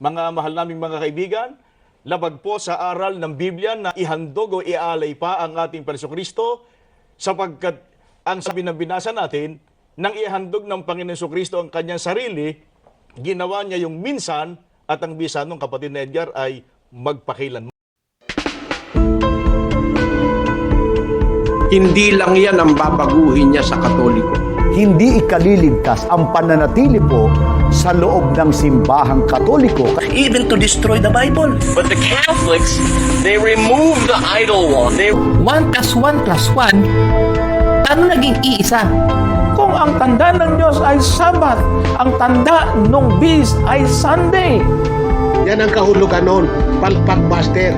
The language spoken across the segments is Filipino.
Mga mahal naming mga kaibigan, labag po sa aral ng Biblia na ihandog o ialay pa ang ating Jesucristo sapagkat ang sabi ng binasa natin, nang ihandog ng Panginoon Jesucristo ang kanyang sarili, ginawa niya yung minsan at ang bisa ng kapatid na Edgar ay magpakilanman. Hindi lang yan ang babaguhin niya sa Katoliko. Hindi ikaliligtas ang pananatili po sa loob ng simbahang Katoliko. Even to destroy the Bible. But the Catholics, they remove the idol one. 1 plus 1 plus 1, paano naging iisa? Kung ang tanda ng Diyos ay Sabat, ang tanda ng Beast ay Sunday. Yan ang kahulugan nun, palpak master.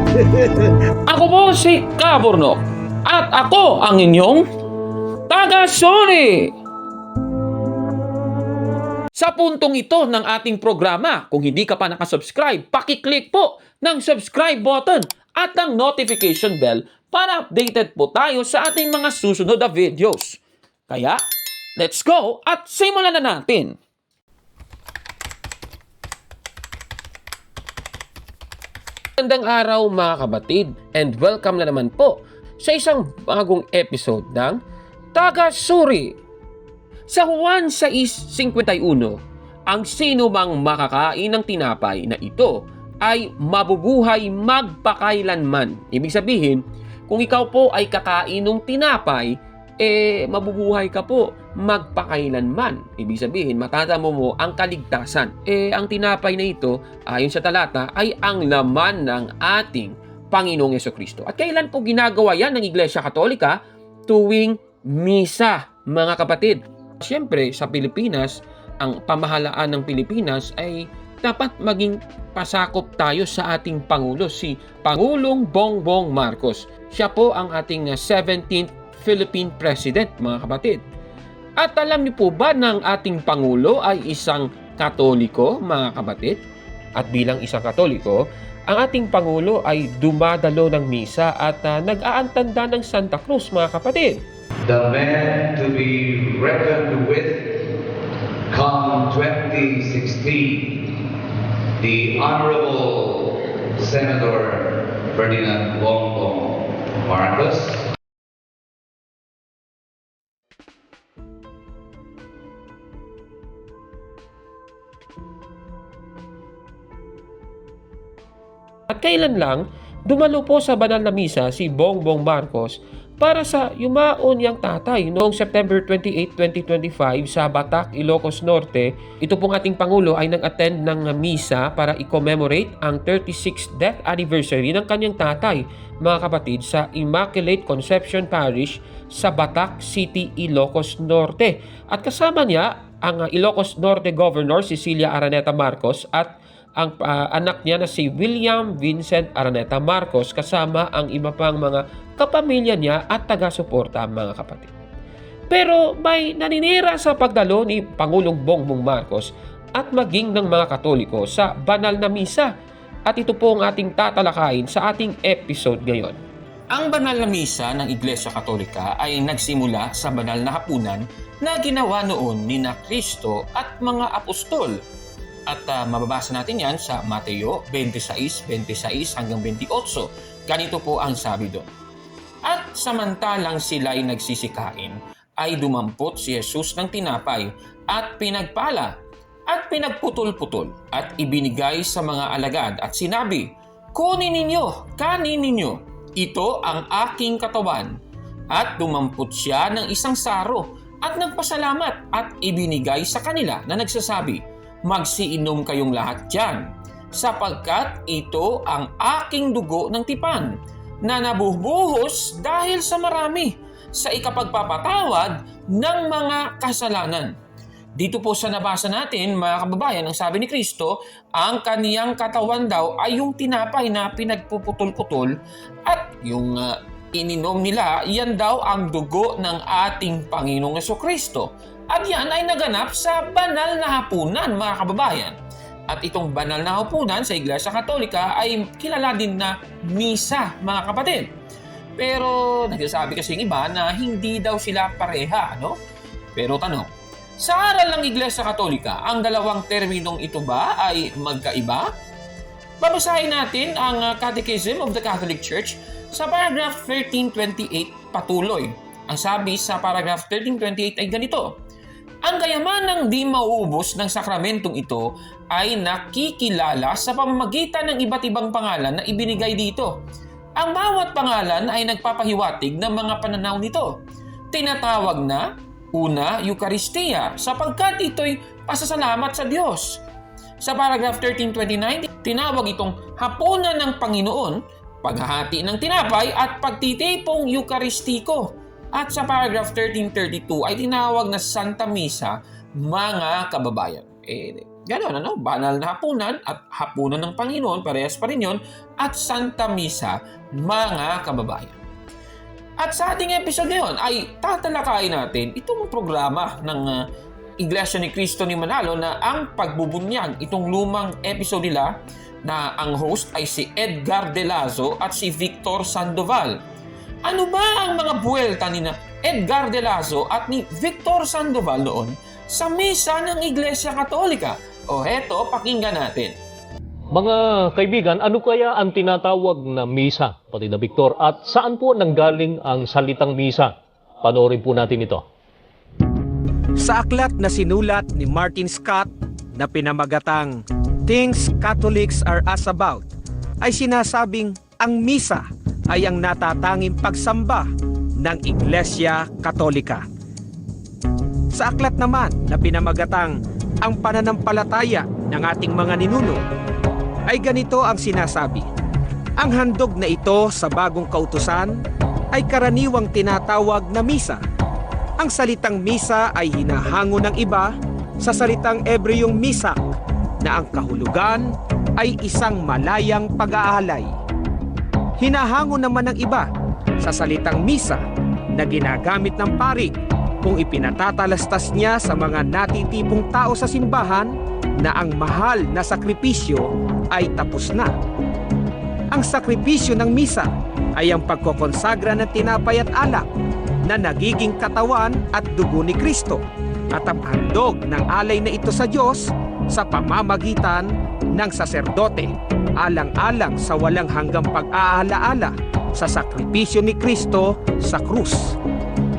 Ako po si Kabornok at ako ang inyong taga-Suri. Sa puntong ito ng ating programa, kung hindi ka pa nakasubscribe, pakiclick po ng subscribe button at ang notification bell para updated po tayo sa ating mga susunod na videos. Kaya, let's go at simulan na natin! Magandang araw mga kabatid and welcome na naman po sa isang bagong episode ng Taga-Suri. Sa Juan 6:51, ang sino mang makakain ng tinapay na ito ay mabubuhay magpakailanman. Ibig sabihin, kung ikaw po ay kakain ng tinapay, mabubuhay ka po magpakailanman. Ibig sabihin, matatamo mo ang kaligtasan. Ang tinapay na ito, ayon sa talata, ay ang laman ng ating Panginoong Jesucristo. At kailan po ginagawa yan ng Iglesia Katolika? Tuwing misa, mga kapatid. Siyempre, sa Pilipinas, ang pamahalaan ng Pilipinas ay dapat maging pasakop tayo sa ating Pangulo, si Pangulong Bongbong Marcos. Siya po ang ating 17th Philippine President, mga kapatid. At alam niyo po ba ng ating Pangulo ay isang Katoliko, mga kapatid? At bilang isang Katoliko, ang ating Pangulo ay dumadalo ng misa at nag-aantanda ng Santa Cruz, mga kapatid. The man to be reckoned with come 2016, the Honorable Senator Ferdinand Bongbong Marcos. At kailan lang, dumalo po sa banal na misa si Bongbong Marcos para sa yumaon niyang tatay noong September 28, 2025 sa Batac, Ilocos Norte. Ito pong ating Pangulo ay nag-attend ng misa para i-commemorate ang 36th death anniversary ng kanyang tatay, mga kapatid, sa Immaculate Conception Parish sa Batac City, Ilocos Norte. At kasama niya ang Ilocos Norte Governor Cecilia Araneta Marcos at ang anak niya na si William Vincent Araneta Marcos kasama ang iba pang mga kapamilya niya at taga-suporta, mga kapatid. Pero may naninira sa pagdalo ni Pangulong Bongbong Marcos at maging ng mga Katoliko sa banal na misa. At ito po ang ating tatalakayin sa ating episode ngayon. Ang banal na misa ng Iglesia Katolika ay nagsimula sa banal na hapunan na ginawa noon ni Kristo at mga apostol. At mababasa natin yan sa Mateo 26:26 hanggang 28. Ganito po ang sabi doon. At samantalang sila'y nagsisikain, ay dumampot si Jesus ng tinapay at pinagpala at pinagputol-putol at ibinigay sa mga alagad at sinabi, "Kunin ninyo, kanin ninyo, ito ang aking katawan." At dumampot siya ng isang saro at nagpasalamat at ibinigay sa kanila na nagsasabi, "Magsiinom kayong lahat dyan, sapagkat ito ang aking dugo ng tipan, na nabubuhos dahil sa marami, sa ikapagpapatawad ng mga kasalanan." Dito po sa nabasa natin, mga kababayan, ang sabi ni Kristo, ang kaniyang katawan daw ay yung tinapay na pinagpuputol-putol at yung ininom nila, yan daw ang dugo ng ating Panginoong Jesucristo. At yan ay naganap sa banal na hapunan, mga kababayan. At itong banal na hapunan sa Iglesia Katolika ay kilala din na misa, mga kapatid. Pero nagsasabi kasi ng iba na hindi daw sila pareha, no? Pero tanong, sa aral ng Iglesia Katolika, ang dalawang terminong ito ba ay magkaiba? Babasahin natin ang Catechism of the Catholic Church sa paragraph 1328 patuloy. Ang sabi sa paragraph 1328 ay ganito: ang kayamanang di mauubos ng sakramentong ito ay nakikilala sa pamamagitan ng iba't ibang pangalan na ibinigay dito. Ang bawat pangalan ay nagpapahiwatig ng mga pananaw nito. Tinatawag na, una, Eucharistia, sapagkat ito'y pasasalamat sa Diyos. Sa paragraph 1329, tinawag itong hapunan ng Panginoon, paghahati ng tinapay at pagtitipong Eucharistiko. At sa paragraph 1332 ay tinawag na Santa Misa, mga kababayan. Gano'n, ano? Banal na hapunan at hapunan ng Panginoon, parehas pa rin yun, at Santa Misa, mga kababayan. At sa ating episode ngayon ay tatalakayin natin itong programa ng Iglesia ni Cristo ni Manalo na ang pagbubunyag, itong lumang episode nila na ang host ay si Edgar De Lazo at si Victor Sandoval. Ano ba ang mga buwelta ni Edgar De Lazo at ni Victor Sandoval noon sa misa ng Iglesia Katolika? O heto, pakinggan natin. Mga kaibigan, ano kaya ang tinatawag na misa, pati na Victor? At saan po nanggaling ang salitang misa? Panoorin po natin ito. Sa aklat na sinulat ni Martin Scott na pinamagatang Things Catholics Are Asked About, ay sinasabing ang misa ay ang natatanging pagsamba ng Iglesia Katolika. Sa aklat naman na pinamagatang Ang Pananampalataya ng Ating Mga Ninuno, ay ganito ang sinasabi: ang handog na ito sa bagong kautusan ay karaniwang tinatawag na misa. Ang salitang misa ay hinahango ng iba sa salitang Ebreyong misak na ang kahulugan ay isang malayang pag-aalay. Hinahango naman ng iba sa salitang misa na ginagamit ng pari kung ipinatatalastas niya sa mga natitipong tao sa simbahan na ang mahal na sakripisyo ay tapos na. Ang sakripisyo ng misa ay ang pagkokonsagra ng tinapay at alak na nagiging katawan at dugo ni Kristo at ang handog ng alay na ito sa Diyos sa pamamagitan ng saserdote, alang-alang sa walang hanggang pag-aalaala sa sakripisyo ni Kristo sa krus.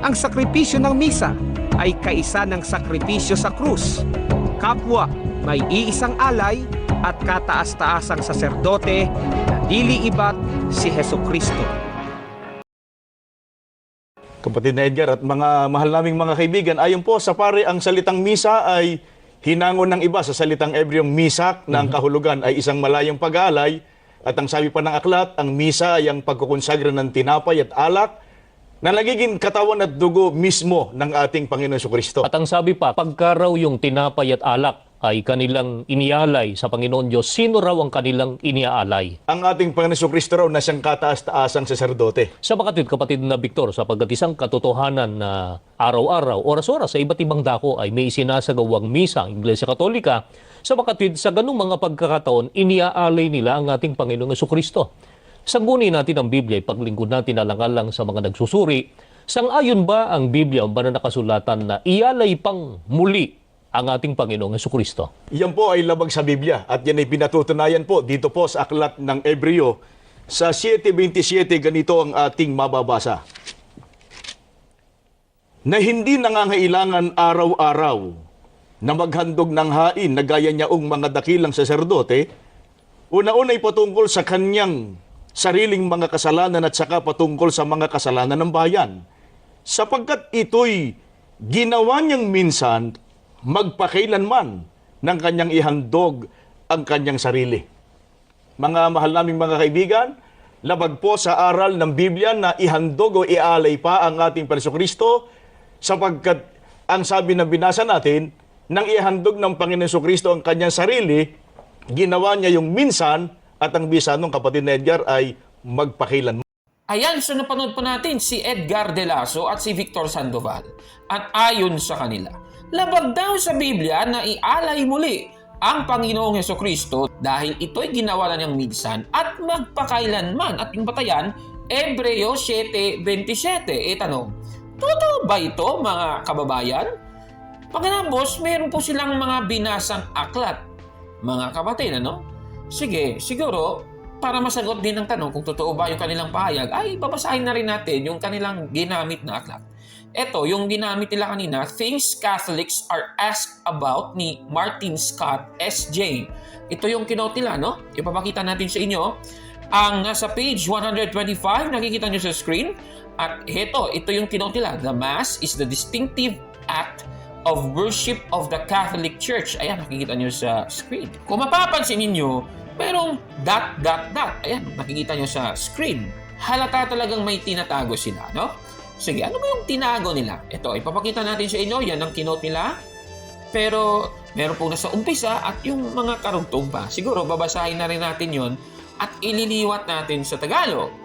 Ang sakripisyo ng misa ay kaisa ng sakripisyo sa krus. Kapwa may iisang alay at kataas-taasang saserdote na dili iba't si Hesukristo. Kapatid na Edgar at mga mahal naming mga kaibigan, ayon po sa pare, ang salitang misa ay hinangon ng iba sa salitang Ebreyong misak na ang kahulugan ay isang malayang pag-aalay, at ang sabi pa ng aklat, ang misa ay ang pagkukonsagra ng tinapay at alak na nagiging katawan at dugo mismo ng ating Panginoon Jesucristo. At ang sabi pa, pagka raw yung tinapay at alak ay kanilang inialay sa Panginoon Diyos, sino raw ang kanilang iniaalay? Ang ating Panginoon Jesucristo raw na siyang kataas-taasang saserdote. Sa kapatid na Victor, sapagkat isang katotohanan na araw-araw, oras-oras sa iba't ibang dako ay may sinasagawang misa ang Iglesia Katolika, sa makatwid sa ganung mga pagkakataon, iniaalay nila ang ating Panginoong Jesucristo. Sangguni natin ang Biblia, ipaglingkod natin alang-alang sa mga nagsusuri. Sang-ayon ba ang Biblia, ang banal na kasulatan na ialay pang muli ang ating Panginoong Jesucristo? Yan po ay labag sa Biblia at yan ay pinatutunayan po dito po sa aklat ng Ebreo sa 7:27. Ganito ang ating mababasa: na hindi nangangailangan araw-araw na maghandog ng hain na gaya niyaong mga dakilang saserdote, una-unay patungkol sa kanyang sariling mga kasalanan at saka patungkol sa mga kasalanan ng bayan, sapagkat ito'y ginawa niyang minsan magpakailanman ng kanyang ihandog ang kanyang sarili. Mga mahal naming mga kaibigan, labag po sa aral ng Biblia na ihandog o ialay pa ang ating Jesucristo, sapagkat ang sabi na binasa natin, nang ihandog ng Panginoon Jesucristo ang kanyang sarili, ginawa niya yung minsan, at ang bisa nung kapatid na Edgar ay magpakailanman. Ayan, so napanood po natin si Edgar De Lazo at si Victor Sandoval. At ayon sa kanila, labag daw sa Biblia na ialay muli ang Panginoong Jesucristo dahil ito'y ginawa na niyang minsan at magpakailanman. At yung batayan, Ebreo 7:27. Tanong, totoo ba ito mga kababayan? Pagkatapos, meron po silang mga binasang aklat. Mga kapatid, ano? Sige, siguro, para masagot din ang tanong kung totoo ba yung kanilang pahayag, ay babasahin na rin natin yung kanilang ginamit na aklat. Ito, yung ginamit nila kanina, Things Catholics Are Asked About ni Martin Scott, S.J. Ito yung kinote nila, no? Ipapakita natin sa inyo. Ang nasa page 125, nakikita nyo sa screen. At ito yung kinote nila. The Mass is the distinctive act of worship of the Catholic Church. Ayan, nakikita nyo sa screen. Kung mapapansin ninyo, merong ... Ayan, nakikita nyo sa screen. Halata talagang may tinatago sila, no? Sige, ano ba yung tinago nila? Ito, ipapakita natin sa inyo. Yan ang kinote nila. Pero, meron po na sa umpisa at yung mga karugtong pa. Siguro, babasahin na rin natin yon at ililiwat natin sa Tagalog.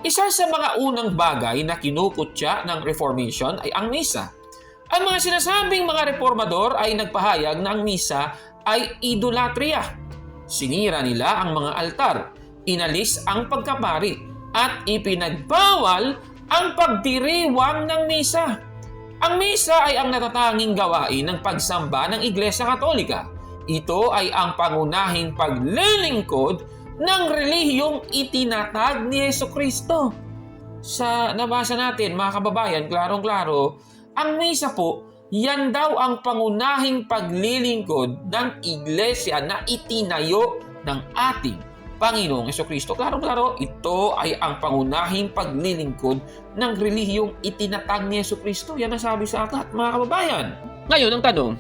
Isa sa mga unang bagay na kinukutya ng Reformation ay ang misa. Ang mga sinasabing mga reformador ay nagpahayag na ang misa ay idolatria. Sinira nila ang mga altar, inalis ang pagkapari, at ipinagbawal ang pagdiriwang ng misa. Ang misa ay ang natatanging gawain ng pagsamba ng Iglesia Katolika. Ito ay ang pangunahing paglilingkod ng relihiyong itinatag ni Jesucristo. Sa nabasa natin, mga kababayan, klarong-klaro, ang misa po, yan daw ang pangunahing paglilingkod ng Iglesia na itinayo ng ating Panginoong Jesucristo. Klaro-klaro, ito ay ang pangunahing paglilingkod ng relihiyong itinatag ni Jesucristo. Yan ang sabi sa aklat, mga kababayan. Ngayon, ang tanong,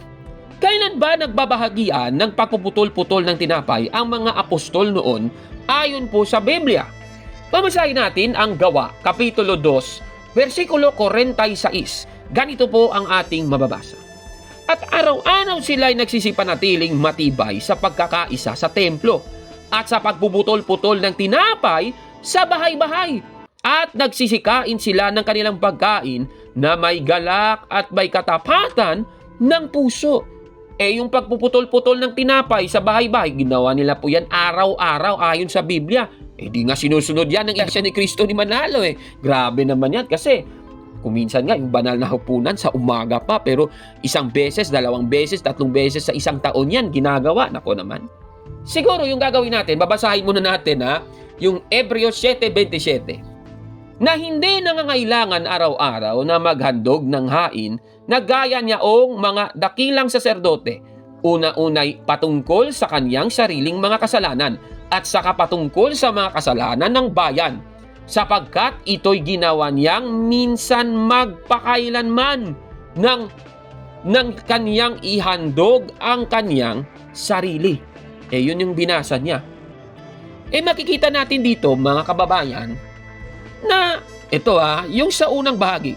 kailan ba nagbabahagian ng pagpuputol-putol ng tinapay ang mga apostol noon ayon po sa Biblia? Pamasahin natin ang Gawa, Kapitulo 2, versikulo 46. Ganito po ang ating mababasa. At araw-araw sila'y nagsisipanatiling matibay sa pagkakaisa sa templo at sa pagpuputol-putol ng tinapay sa bahay-bahay. At nagsisikain sila ng kanilang pagkain na may galak at may katapatan ng puso. Yung pagpuputol-putol ng tinapay sa bahay-bahay, ginawa nila po yan araw-araw ayon sa Biblia. Di nga sinusunod yan ng Iglesia ni Cristo ni Manalo Grabe naman yan kasi kung minsan nga yung banal na hapunan sa umaga pa, pero isang beses, 2 beses, 3 beses sa isang taon yan ginagawa. Nako naman. Siguro yung gagawin natin, babasahin muna natin yung Hebreos 7:27. Na hindi nangangailangan araw-araw na maghandog ng hain na gaya niyaong mga dakilang saserdote. Una-unay patungkol sa kanyang sariling mga kasalanan at saka patungkol sa mga kasalanan ng bayan, sapagkat ito'y ginawa niyang minsan magpakailanman ng kanyang ihandog ang kanyang sarili. Yun yung binasa niya. Makikita natin dito, mga kababayan, na ito yung sa unang bahagi,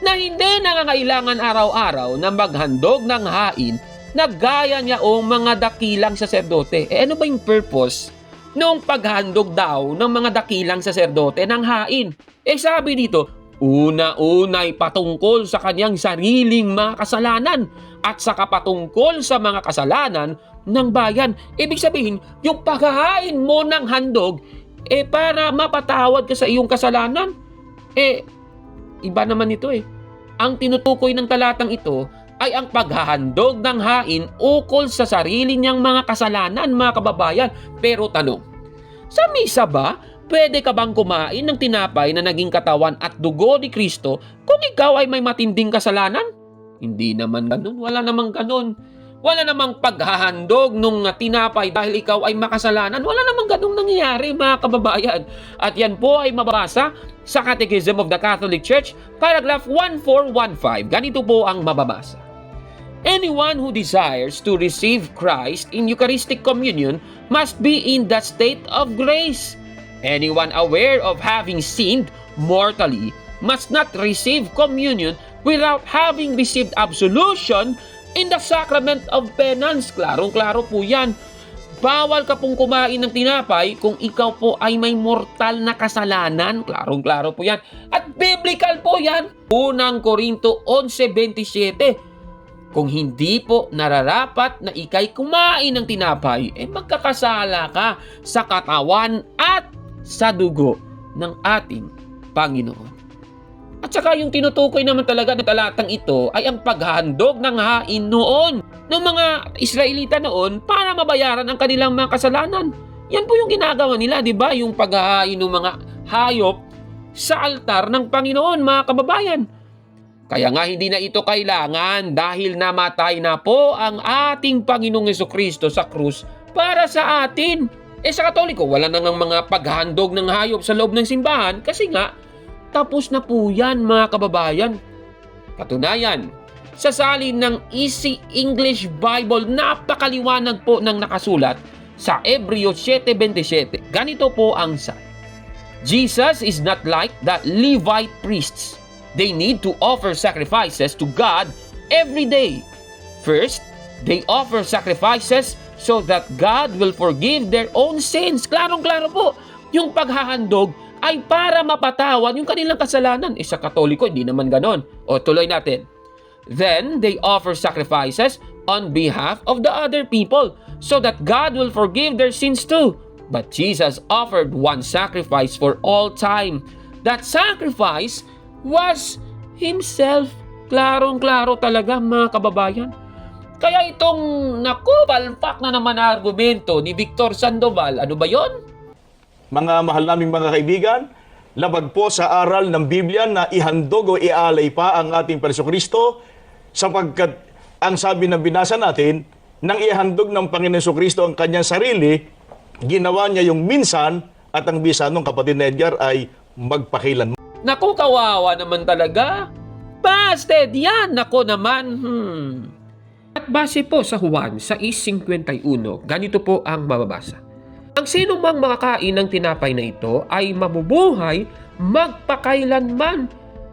na hindi nangangailangan araw-araw na maghandog ng hain na gaya niyaong mga dakilang saserdote. Ano ba yung purpose nung paghandog daw ng mga dakilang saserdote ng hain? Sabi dito, una-unay patungkol sa kanyang sariling mga kasalanan at saka patungkol sa mga kasalanan ng bayan. Ibig sabihin, yung paghahain mo ng handog, para mapatawad ka sa iyong kasalanan. Iba naman ito Ang tinutukoy ng talatang ito ay ang paghahandog ng hain ukol sa sarili niyang mga kasalanan, mga kababayan. Pero tanong, sa misa ba, pwede ka bang kumain ng tinapay na naging katawan at dugo ni Kristo kung ikaw ay may matinding kasalanan? Hindi naman ganun. Wala namang ganun. Wala namang paghahandog nung tinapay dahil ikaw ay makasalanan. Wala namang ganung nangyayari, mga kababayan. At yan po ay mababasa sa Catechism of the Catholic Church, paragraph 1415. Ganito po ang mababasa. Anyone who desires to receive Christ in Eucharistic communion must be in that state of grace. Anyone aware of having sinned mortally must not receive communion without having received absolution in the sacrament of penance. Klarong-klaro po yan. Bawal ka pong kumain ng tinapay kung ikaw po ay may mortal na kasalanan. Klarong-klaro po yan. At biblical po yan. Unang Korinto 11:27. Kung hindi po nararapat na ikay kumain ng tinapay, magkakasala ka sa katawan at sa dugo ng ating Panginoon. At saka yung tinutukoy naman talaga ng talatang ito ay ang paghahandog ng hain noon ng mga Israelita noon para mabayaran ang kanilang mga kasalanan. Yan po yung ginagawa nila, di ba? Yung paghahain ng mga hayop sa altar ng Panginoon, mga kababayan. Kaya nga hindi na ito kailangan dahil namatay na po ang ating Panginoong Jesucristo sa krus para sa atin. Sa Katoliko, wala na ng mga paghandog ng hayop sa loob ng simbahan kasi nga, tapos na po yan, mga kababayan. Katunayan, sa salin ng Easy English Bible, napakaliwanag po ng nakasulat sa Hebreo 7:27. Ganito po ang sabi. Jesus is not like the Levite priests. They need to offer sacrifices to God every day. First, they offer sacrifices so that God will forgive their own sins. Klarong-klaro po, yung paghahandog ay para mapatawan yung kanilang kasalanan. Sa Katoliko, hindi naman ganon. O tuloy natin. Then, they offer sacrifices on behalf of the other people so that God will forgive their sins too. But Jesus offered one sacrifice for all time. That sacrifice was Himself. Klarong-klaro talaga, mga kababayan. Kaya itong palpak na naman na argumento ni Victor Sandoval, ano ba yon? Mga mahal naming mga kaibigan, labag po sa aral ng Biblia na ihandog o ialay pa ang ating Jesucristo sapagkat ang sabi na binasa natin, nang ihandog ng Panginoon Jesucristo ang kanyang sarili, ginawa niya yung minsan at ang bisa nung kapatid na Edgar ay magpakilan. Naku, kawawa naman talaga. Busted yan! Nako naman. At base po sa Juan 6:51, ganito po ang mababasa. Ang sino mang makakain ng tinapay na ito ay mabubuhay magpakailanman.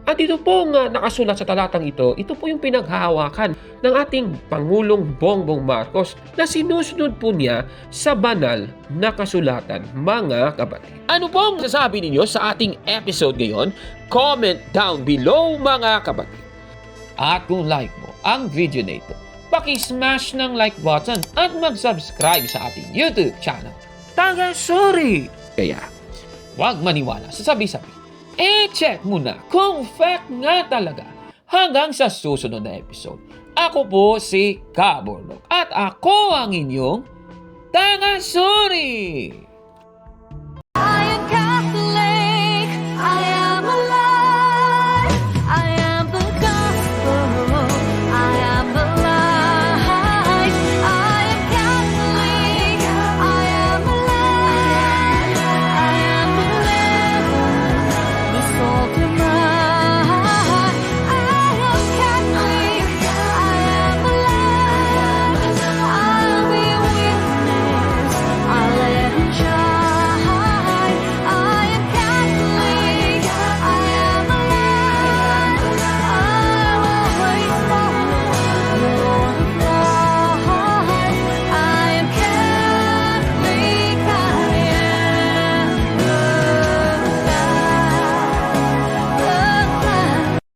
At ito po nga nakasulat sa talatang ito po yung pinaghahawakan ng ating Pangulong Bongbong Marcos na sinusunod po niya sa banal na kasulatan, mga kapatid. Ano po ang sasabi ninyo sa ating episode ngayon? Comment down below, mga kapatid. At kung like mo ang video na ito, paki-smash ng like button at mag-subscribe sa ating YouTube channel. Sorry! Kaya, wag maniwala sa sabi-sabi. Check muna kung fact nga talaga. Hanggang sa susunod na episode. Ako po si Kaborlog at ako ang inyong sorry!